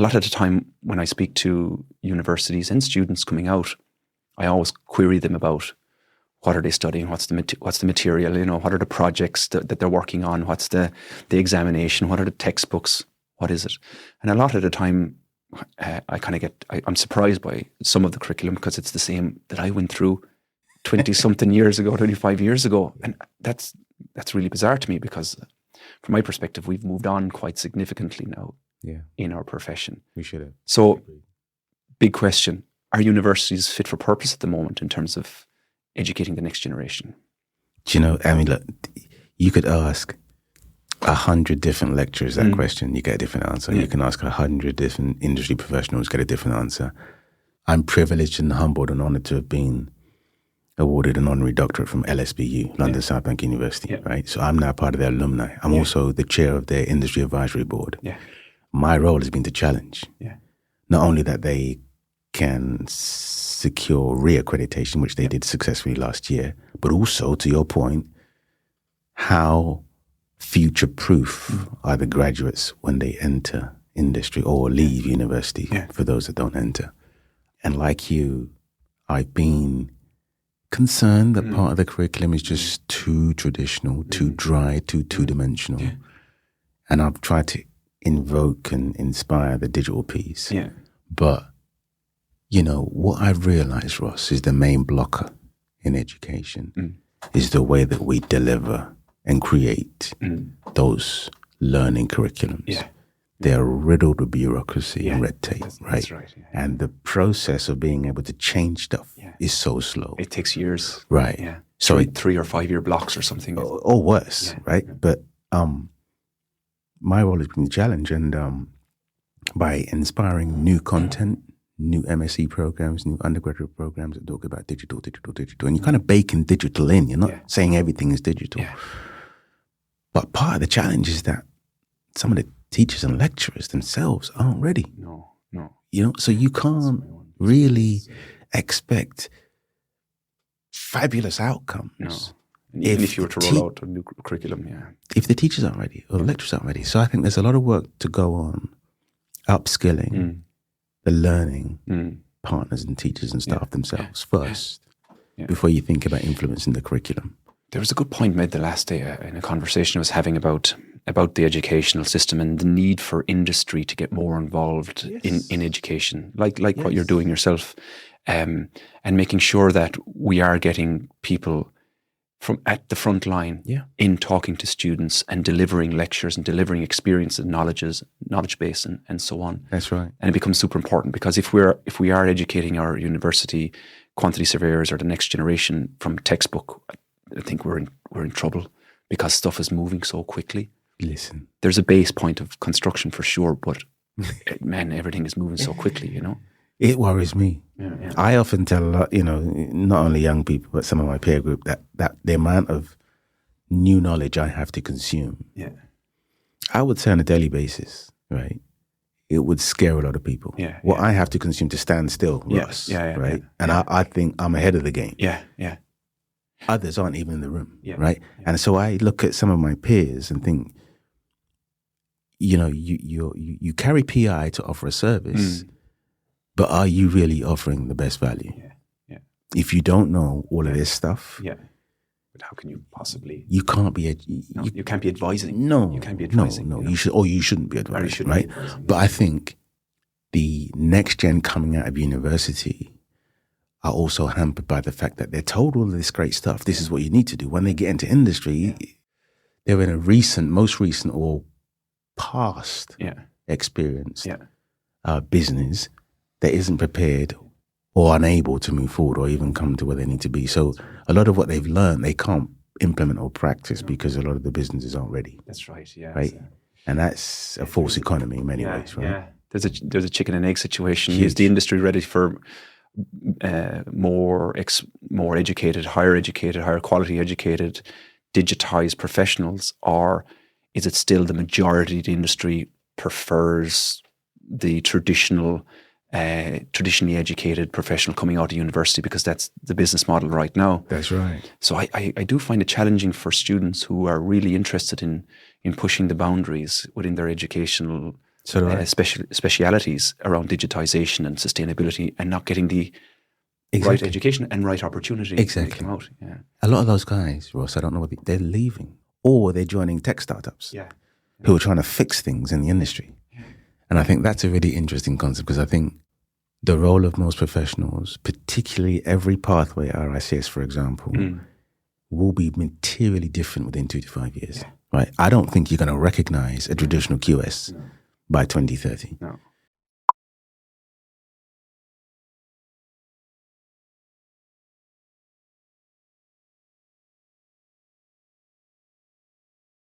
a lot of the time when I speak to universities and students coming out, I always query them about what are they studying, what's the material, what are the projects that they're working on, what's the examination, what are the textbooks, what is it? And a lot of the time, I'm surprised by some of the curriculum because it's the same that I went through 20-something years ago, 25 years ago. And that's really bizarre to me because from my perspective, we've moved on quite significantly now in our profession. We should have. So, big question, are universities fit for purpose at the moment in terms of educating the next generation? Do you know, I mean, look, you could ask 100 different lecturers that question, you get a different answer. You can ask 100 different industry professionals, get a different answer. I'm privileged and humbled and honored to have been awarded an honorary doctorate from LSBU, London South Bank University, right? So I'm now part of their alumni. I'm also the chair of their industry advisory board. My role has been to challenge, not only that they can secure reaccreditation, which they did successfully last year, but also, to your point, how future-proof are the graduates when they enter industry or leave university for those that don't enter. And like you, I've been concerned that part of the curriculum is just too traditional, too dry, too two-dimensional. And I've tried to invoke and inspire the digital piece. But, what I've realized, Ross, is the main blocker in education is the way that we deliver and create those learning curriculums. They're riddled with bureaucracy and red tape, right? That's right. And the process of being able to change stuff is so slow. It takes years. Right. Yeah. So three or 5 year blocks or something. Or worse, right? But my role has been the challenge, and by inspiring new content, new MSc programs, new undergraduate programs that talk about digital, and you kind of baking digital in. You're not saying everything is digital. But part of the challenge is that some of the teachers and lecturers themselves aren't ready. No. So you can't really expect fabulous outcomes. No. Even if you were to roll out a new curriculum, if the teachers aren't ready or the lecturers aren't ready. So I think there's a lot of work to go on upskilling the learning partners and teachers and staff themselves first before you think about influencing the curriculum. There was a good point made the last day in a conversation I was having about the educational system and the need for industry to get more involved in education, like what you're doing yourself, and making sure that we are getting people from at the front line in talking to students and delivering lectures and delivering experience and knowledge base and so on. That's right. And it becomes super important because if we are educating our university quantity surveyors or the next generation from textbook, I think we're in trouble because stuff is moving so quickly. Listen, there's a base point of construction for sure, but man, everything is moving so quickly, It worries me. I often tell a lot, not only young people, but some of my peer group that the amount of new knowledge I have to consume, I would say on a daily basis, right? It would scare a lot of people. What I have to consume to stand still, Russ, right? And I think I'm ahead of the game. Others aren't even in the room, right? And so I look at some of my peers and think, you carry PI to offer a service, but are you really offering the best value? If you don't know all of this stuff, but how can you possibly? You can't be. You can't be advising. No, you can't be advising. No, you should, or you shouldn't be advising, right? But I think the next gen coming out of university are also hampered by the fact that they're told all of this great stuff. This is what you need to do. When they get into industry, they're in a most recent or past experience business that isn't prepared or unable to move forward or even come to where they need to be. So a lot of what they've learned, they can't implement or practice because a lot of the businesses aren't ready. That's right, Right? And that's a false economy in many ways, right? There's a chicken and egg situation. Is the industry ready for more educated, higher quality educated, digitized professionals, or is it still the majority of the industry prefers the traditionally educated professional coming out of university because that's the business model right now? That's right. So I do find it challenging for students who are really interested in pushing the boundaries within their educational So do I. specialities around digitization and sustainability, and not getting the right education and right opportunity when they come out. Yeah. A lot of those guys, Ross, I don't know they're leaving, or they're joining tech startups who are trying to fix things in the industry. Yeah. And I think that's a really interesting concept, because I think the role of most professionals, particularly every pathway at RICS, for example, will be materially different within 2 to 5 years. Yeah. Right? I don't think you're going to recognize a traditional QS by 2030. No.